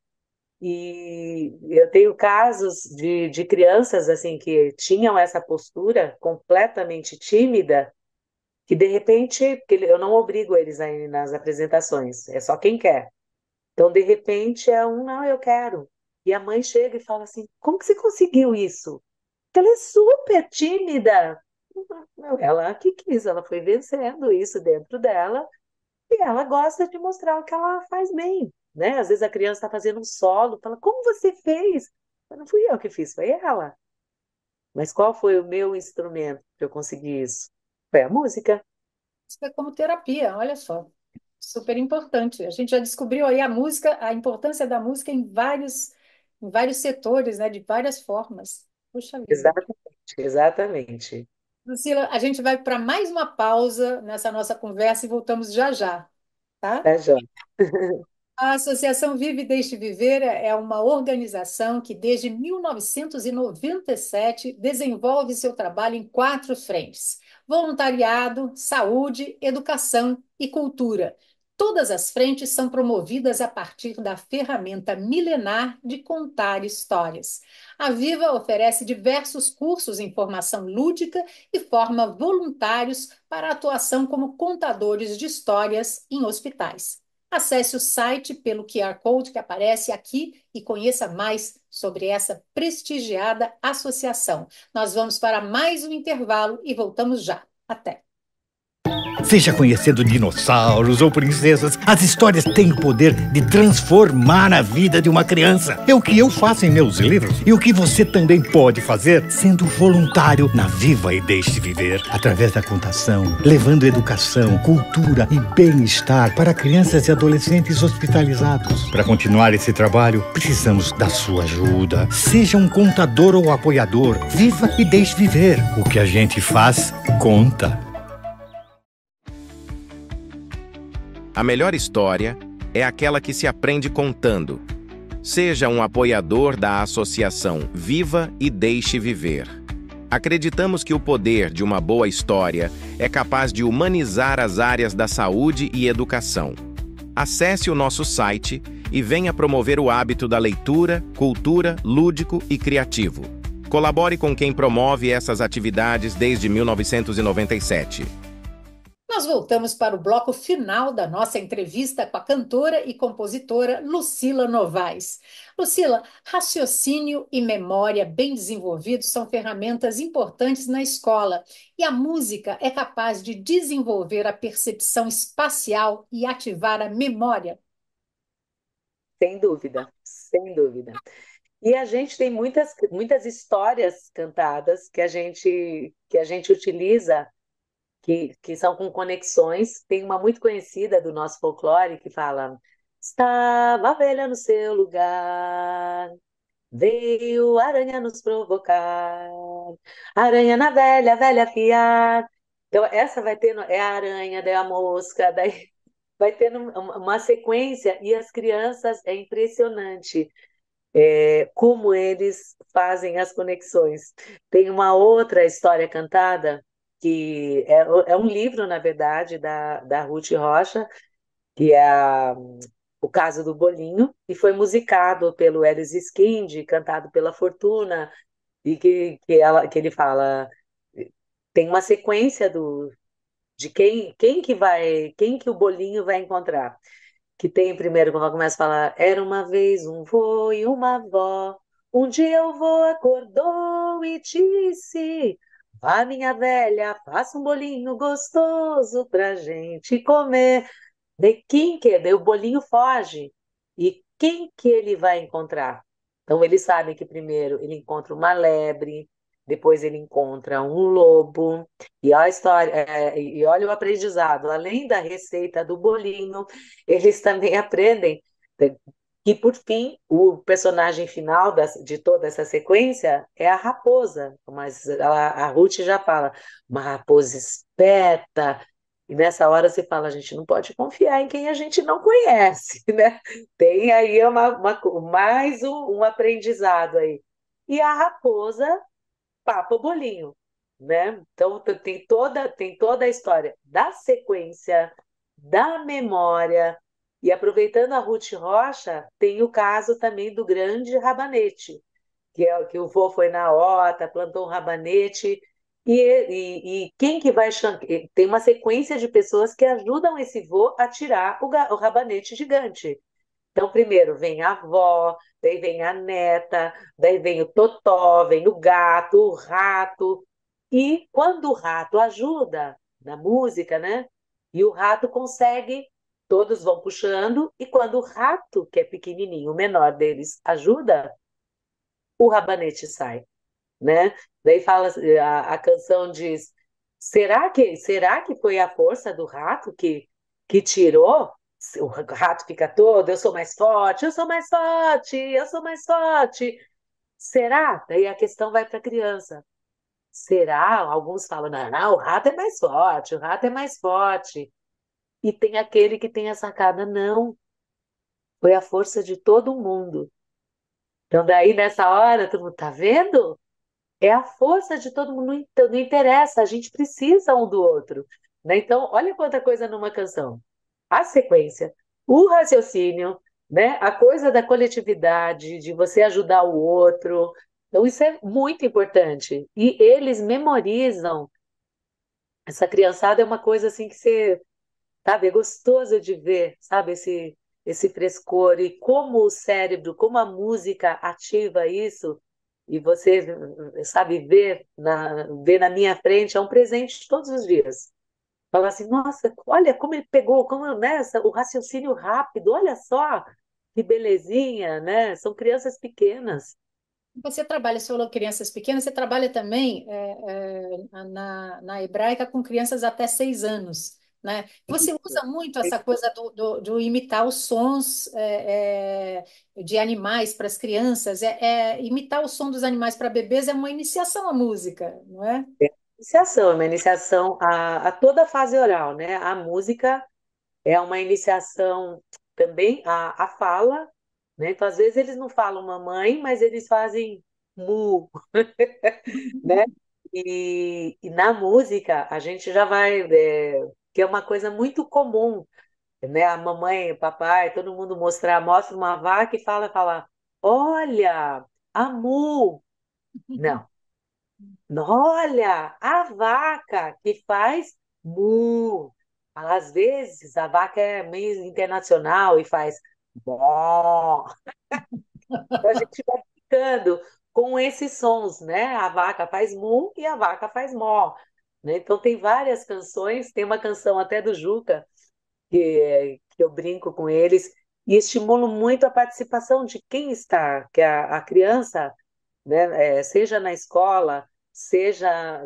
E eu tenho casos de crianças assim que tinham essa postura completamente tímida, que de repente, porque eu não obrigo eles a ir nas apresentações, é só quem quer. Então, de repente, não, eu quero. E a mãe chega e fala assim: como que você conseguiu isso? Porque ela é super tímida. Não, ela que quis, ela foi vencendo isso dentro dela e ela gosta de mostrar o que ela faz bem, né? Às vezes a criança está fazendo um solo, fala: como você fez? Não fui eu que fiz, foi ela. Mas qual foi o meu instrumento para eu conseguir isso? Foi a música. Isso é como terapia, olha só. Super importante. A gente já descobriu aí a música, a importância da música em vários setores, né? De várias formas. Puxa vida. Exatamente, exatamente. Lucila, a gente vai para mais uma pausa nessa nossa conversa e voltamos já já, tá? Tá, João? A Associação Vive e Deixe Viver é uma organização que, desde 1997, desenvolve seu trabalho em quatro frentes: voluntariado, saúde, educação e cultura. Todas as frentes são promovidas a partir da ferramenta milenar de contar histórias. A Viva oferece diversos cursos em formação lúdica e forma voluntários para atuação como contadores de histórias em hospitais. Acesse o site pelo QR Code que aparece aqui e conheça mais sobre essa prestigiada associação. Nós vamos para mais um intervalo e voltamos já. Até! Seja conhecendo dinossauros ou princesas, as histórias têm o poder de transformar a vida de uma criança. É o que eu faço em meus livros e o que você também pode fazer sendo voluntário na Viva e Deixe Viver, através da contação, levando educação, cultura e bem-estar para crianças e adolescentes hospitalizados. Para continuar esse trabalho, precisamos da sua ajuda. Seja um contador ou apoiador. Viva e Deixe Viver. O que a gente faz, conta. A melhor história é aquela que se aprende contando. Seja um apoiador da Associação Viva e Deixe Viver. Acreditamos que o poder de uma boa história é capaz de humanizar as áreas da saúde e educação. Acesse o nosso site e venha promover o hábito da leitura, cultura, lúdico e criativo. Colabore com quem promove essas atividades desde 1997. Nós voltamos para o bloco final da nossa entrevista com a cantora e compositora Lucila Novaes. Lucila, raciocínio e memória bem desenvolvidos são ferramentas importantes na escola, e a música é capaz de desenvolver a percepção espacial e ativar a memória. Sem dúvida, sem dúvida. E a gente tem muitas histórias cantadas que a gente utiliza, que são com conexões. Tem uma muito conhecida do nosso folclore que fala: estava a velha no seu lugar, veio a aranha nos provocar, aranha na velha, velha fiar. Então, essa vai tendo, é a aranha, daí a mosca, daí vai tendo uma sequência, e as crianças, é impressionante como eles fazem as conexões. Tem uma outra história cantada, que é um livro, na verdade, da Ruth Rocha, que é O Caso do Bolinho, e foi musicado pelo Elis Skind, cantado pela Fortuna, e que ele fala, tem uma sequência de quem que o bolinho vai encontrar. Que tem primeiro, quando ela começa a falar: era uma vez um vô e uma avó, um dia o vô acordou e disse: vá, minha velha, faça um bolinho gostoso pra gente comer. Daí o bolinho foge. E quem que ele vai encontrar? Então, eles sabem que primeiro ele encontra uma lebre, depois ele encontra um lobo. E olha a história, e olha o aprendizado. Além da receita do bolinho, eles também aprendem que, por fim, o personagem final de toda essa sequência é a raposa. Mas a Ruth já fala: uma raposa esperta. E nessa hora você fala: a gente não pode confiar em quem a gente não conhece, né? Tem aí mais um aprendizado aí. E a raposa papa o bolinho, né? Então tem toda a história da sequência, da memória. E aproveitando a Ruth Rocha, tem o caso também do grande rabanete, que o vô foi na horta, plantou um rabanete. E quem que vai... Tem uma sequência de pessoas que ajudam esse vô a tirar o rabanete gigante. Então, primeiro vem a avó, daí vem a neta, daí vem o totó, vem o gato, o rato. E quando o rato ajuda na música, né? E o rato consegue, todos vão puxando, e quando o rato, que é pequenininho, o menor deles, ajuda, o rabanete sai, né? Daí fala, a canção diz: será que foi a força do rato que tirou? O rato fica todo: eu sou mais forte, eu sou mais forte, eu sou mais forte. Será? Daí a questão vai para a criança. Será? Alguns falam: não, não, o rato é mais forte, o rato é mais forte. E tem aquele que tem a sacada: não. foi a força de todo mundo. Então, daí, nessa hora, todo mundo, tá vendo? É a força de todo mundo, não interessa, a gente precisa um do outro, né? Então, olha quanta coisa numa canção. A sequência, o raciocínio, né? A coisa da coletividade, de você ajudar o outro. Então, isso é muito importante. E eles memorizam. Essa criançada é uma coisa assim que você, sabe, é gostoso de ver, sabe, esse frescor e como o cérebro, como a música ativa isso, e você, sabe, ver na minha frente é um presente todos os dias. Falar assim, nossa, olha como ele pegou, como, né, o raciocínio rápido, olha só que belezinha, né? São crianças pequenas. Você trabalha, você falou crianças pequenas, você trabalha também na hebraica com crianças até 6 anos, né? Você usa muito essa coisa do imitar os sons de animais para as crianças. Imitar o som dos animais para bebês é uma iniciação à música, não é? Iniciação, é uma iniciação a toda a fase oral, né? A música é uma iniciação também à fala, né? Então, às vezes, eles não falam mamãe, mas eles fazem mu, né? E na música, a gente já vai, que é uma coisa muito comum, né? A mamãe, o papai, todo mundo mostra uma vaca e fala, olha, a mu. Não, olha, a vaca que faz mu. Às vezes a vaca é meio internacional e faz bó. Então a gente vai ficando com esses sons, né? A vaca faz mu e a vaca faz mó. Né? Então tem várias canções, tem uma canção até do Juca, que eu brinco com eles, e estimulo muito a participação de quem está, que é a criança, né, seja na escola, seja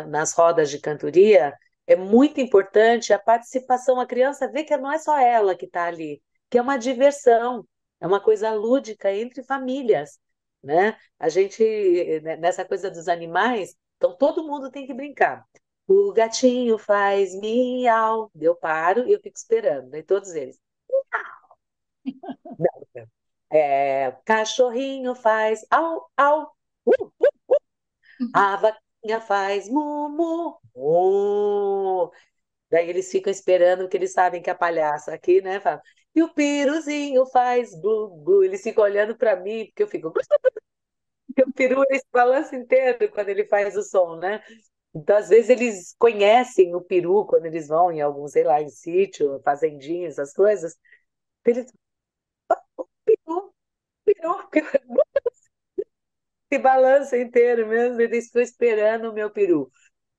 nas rodas de cantoria, é muito importante a participação. A criança vê que não é só ela que está ali, que é uma diversão, é uma coisa lúdica entre famílias, né? A gente, nessa coisa dos animais, então todo mundo tem que brincar. O gatinho faz miau, eu paro e eu fico esperando, né? Todos eles. Não, cachorrinho faz au, au. A vaquinha faz mu, mu, mu. Daí eles ficam esperando, porque eles sabem que a palhaça aqui, né, fala. E o piruzinho faz glu, glu. Eles ficam olhando para mim, porque eu fico. Porque o peru ele se balança inteiro quando ele faz o som, né? Então, às vezes, eles conhecem o peru quando eles vão em algum, sei lá, em sítio, fazendinha, essas coisas. Eles, peru, peru, peru, se balança inteiro mesmo, eles estão esperando o meu peru.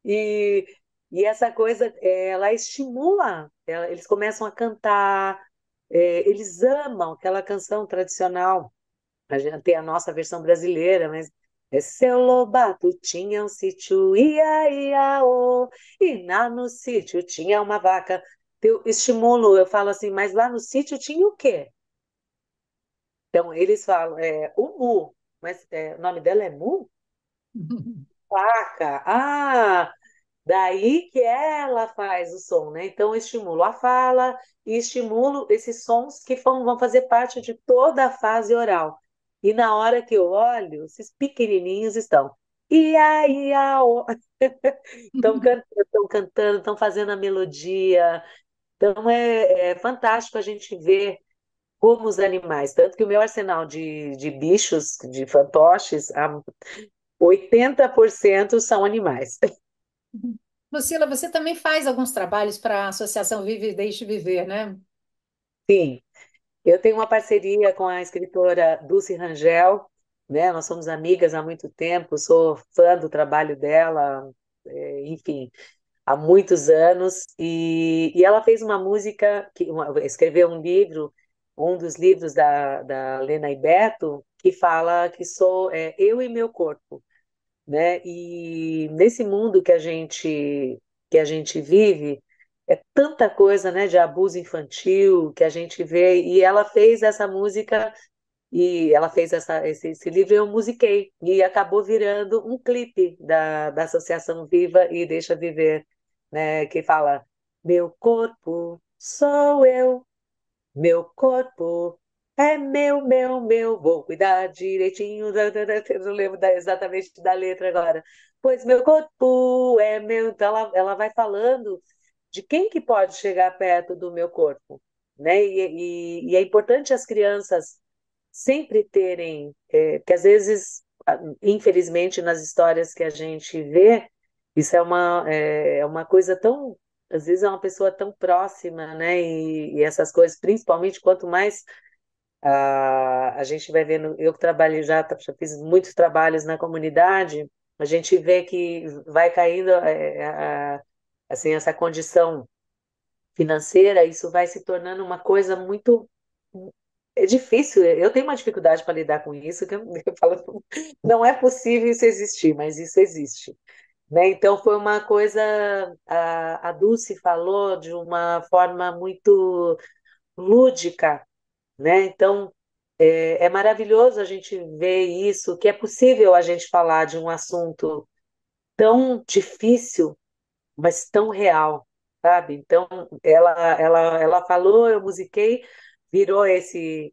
E, e essa coisa, ela estimula, eles começam a cantar, eles amam aquela canção tradicional. A gente tem a nossa versão brasileira, mas seu Lobato tinha um sítio, ia, ia, ô, e lá no sítio tinha uma vaca. Eu estimulo, eu falo assim, mas lá no sítio tinha o quê? Então, eles falam, o Mu, mas o nome dela é Mu? Vaca. Ah, daí que ela faz o som, né? Então, eu estimulo a fala e estimulo esses sons que vão fazer parte de toda a fase oral. E na hora que eu olho, esses pequenininhos estão. Ia, ia, ó. Estão cantando, estão fazendo a melodia. Então, é fantástico a gente ver como os animais. Tanto que o meu arsenal de bichos, de fantoches, 80% são animais. Lucila, você também faz alguns trabalhos para a Associação Vive e Deixe Viver, né? Sim. Eu tenho uma parceria com a escritora Dulce Rangel, né? Nós somos amigas há muito tempo, sou fã do trabalho dela, enfim, há muitos anos. E ela fez uma música, escreveu um livro, um dos livros da Lena Iberto, que fala que sou eu e meu corpo, né? E nesse mundo que a gente vive, é tanta coisa, né, de abuso infantil que a gente vê, e ela fez essa música e ela fez esse livro e eu musiquei e acabou virando um clipe da Associação Viva e Deixa Viver, né, que fala: meu corpo sou eu, Meu corpo é meu, vou cuidar direitinho. Eu não lembro exatamente da letra agora. Pois meu corpo é meu. Então ela vai falando de quem que pode chegar perto do meu corpo, né? E é importante as crianças sempre terem, que às vezes, infelizmente, nas histórias que a gente vê, isso é uma coisa tão, às vezes é uma pessoa tão próxima, né? E essas coisas, principalmente quanto mais a gente vai vendo, eu que trabalho já fiz muitos trabalhos na comunidade, a gente vê que vai caindo assim, essa condição financeira, isso vai se tornando uma coisa muito é difícil. Eu tenho uma dificuldade para lidar com isso, que eu falo, não é possível isso existir, mas isso existe, né? Então foi uma coisa, a Dulce falou de uma forma muito lúdica, né? Então é maravilhoso a gente ver isso, que é possível a gente falar de um assunto tão difícil, mas tão real, sabe? Então, ela falou, eu musiquei, virou esse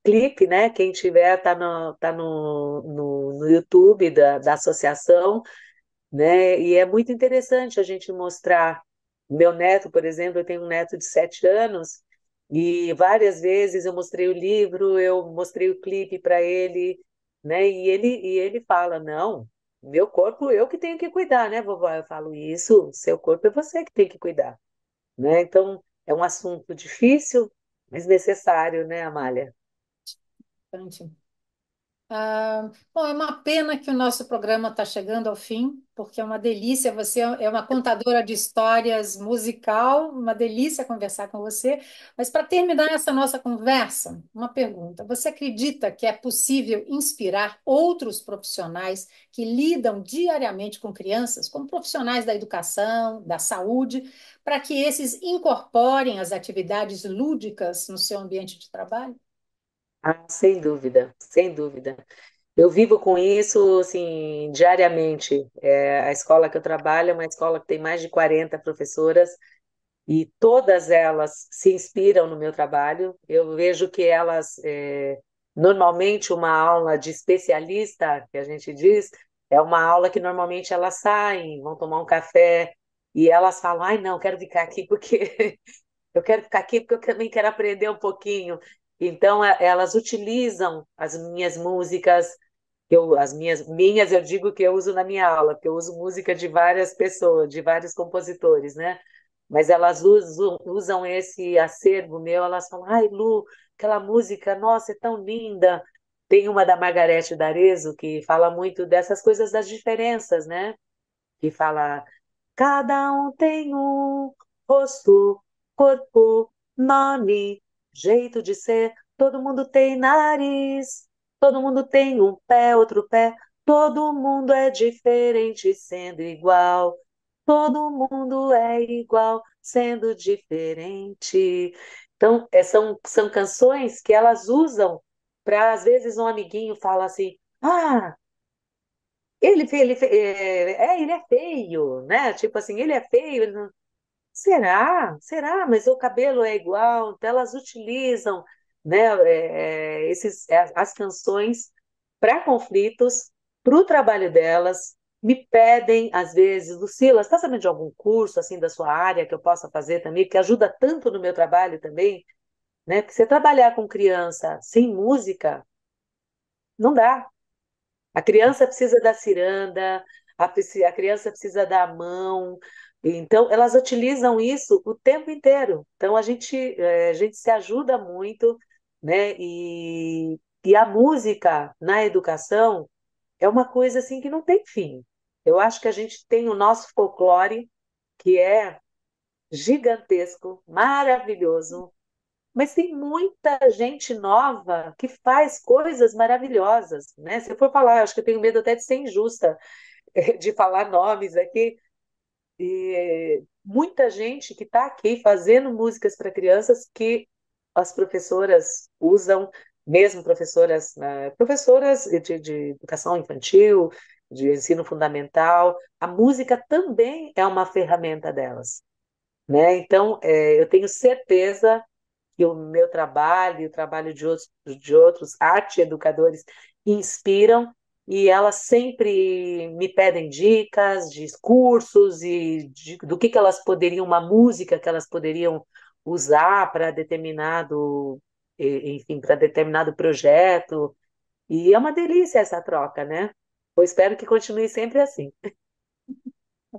clipe, né? Quem tiver tá no YouTube da associação, né? E é muito interessante a gente mostrar. Meu neto, por exemplo, eu tenho um neto de 7 anos, e várias vezes eu mostrei o livro, eu mostrei o clipe para ele, né? E ele fala, não, meu corpo eu que tenho que cuidar, né, vovó? Eu falo, isso, seu corpo é você que tem que cuidar, né? Então, é um assunto difícil, mas necessário, né, Amália? Bom, é uma pena que o nosso programa está chegando ao fim, porque é uma delícia. Você é uma contadora de histórias musical, uma delícia conversar com você. Mas para terminar essa nossa conversa, uma pergunta: você acredita que é possível inspirar outros profissionais que lidam diariamente com crianças, como profissionais da educação, da saúde, para que esses incorporem as atividades lúdicas no seu ambiente de trabalho? Ah, sem dúvida, sem dúvida. Eu vivo com isso, assim, diariamente. A escola que eu trabalho é uma escola que tem mais de 40 professoras e todas elas se inspiram no meu trabalho. Eu vejo que elas, normalmente, uma aula de especialista, que a gente diz, é uma aula que normalmente elas saem, vão tomar um café e elas falam: ai, não, quero ficar aqui porque eu quero ficar aqui porque eu também quero aprender um pouquinho. Então, elas utilizam as minhas músicas, as minhas eu digo que eu uso na minha aula, porque eu uso música de várias pessoas, de vários compositores, né? Mas elas usam esse acervo meu, elas falam, ai, Lu, aquela música, nossa, é tão linda. Tem uma da Margarete D'Arezzo que fala muito dessas coisas das diferenças, né? Que fala, cada um tem um rosto, corpo, nome, jeito de ser, todo mundo tem nariz, todo mundo tem um pé, outro pé, todo mundo é diferente sendo igual. Todo mundo é igual, sendo diferente. Então, são canções que elas usam para, às vezes, um amiguinho fala assim: ah, ele é feio, né? Tipo assim, ele é feio. Será? Será? Mas o cabelo é igual. Então, elas utilizam, né, as canções para conflitos, para o trabalho delas. Me pedem, às vezes, Lucila, está sabendo de algum curso assim da sua área que eu possa fazer também, que ajuda tanto no meu trabalho também, né? Porque você trabalhar com criança sem música, não dá. A criança precisa da ciranda, a criança precisa da mão. Então, elas utilizam isso o tempo inteiro. Então, a gente se ajuda muito, né? E a música na educação é uma coisa assim que não tem fim. Eu acho que a gente tem o nosso folclore, que é gigantesco, maravilhoso, mas tem muita gente nova que faz coisas maravilhosas, né? Se eu for falar, eu acho que eu tenho medo até de ser injusta, de falar nomes aqui, e muita gente que está aqui fazendo músicas para crianças que as professoras usam, mesmo professoras, né, professoras de educação infantil, de ensino fundamental, a música também é uma ferramenta delas, né? Então, eu tenho certeza que o meu trabalho e o trabalho de outros arte educadores inspiram, e elas sempre me pedem dicas de cursos e do que elas poderiam, uma música que elas poderiam usar para determinado, enfim, para determinado projeto. E é uma delícia essa troca, né? Eu espero que continue sempre assim.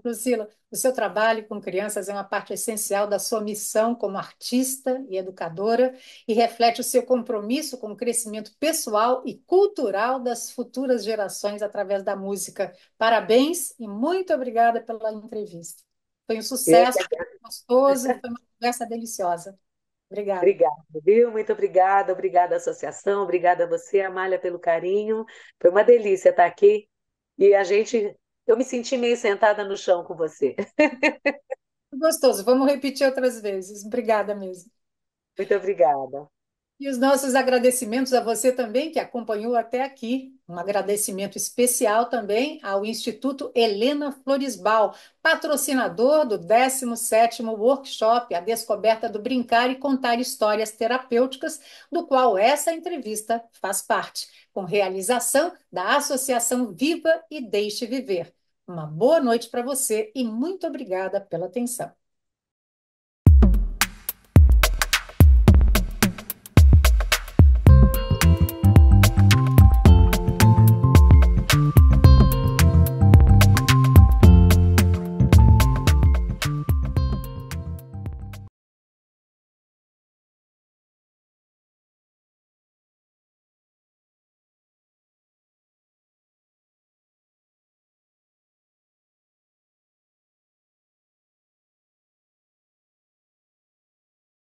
Lucila, o seu trabalho com crianças é uma parte essencial da sua missão como artista e educadora e reflete o seu compromisso com o crescimento pessoal e cultural das futuras gerações através da música. Parabéns e muito obrigada pela entrevista. Foi um Eu sucesso, que foi gostoso, foi uma conversa deliciosa. Obrigada. Obrigada, viu? Muito obrigada, obrigada à associação, obrigada a você, Amália, pelo carinho. Foi uma delícia estar aqui e eu me senti meio sentada no chão com você. Gostoso. Vamos repetir outras vezes. Obrigada mesmo. Muito obrigada. E os nossos agradecimentos a você também, que acompanhou até aqui. Um agradecimento especial também ao Instituto Helena Floresbal, patrocinador do 17º Workshop A Descoberta do Brincar e Contar Histórias Terapêuticas, do qual essa entrevista faz parte, com realização da Associação Viva e Deixe Viver. Uma boa noite para você e muito obrigada pela atenção.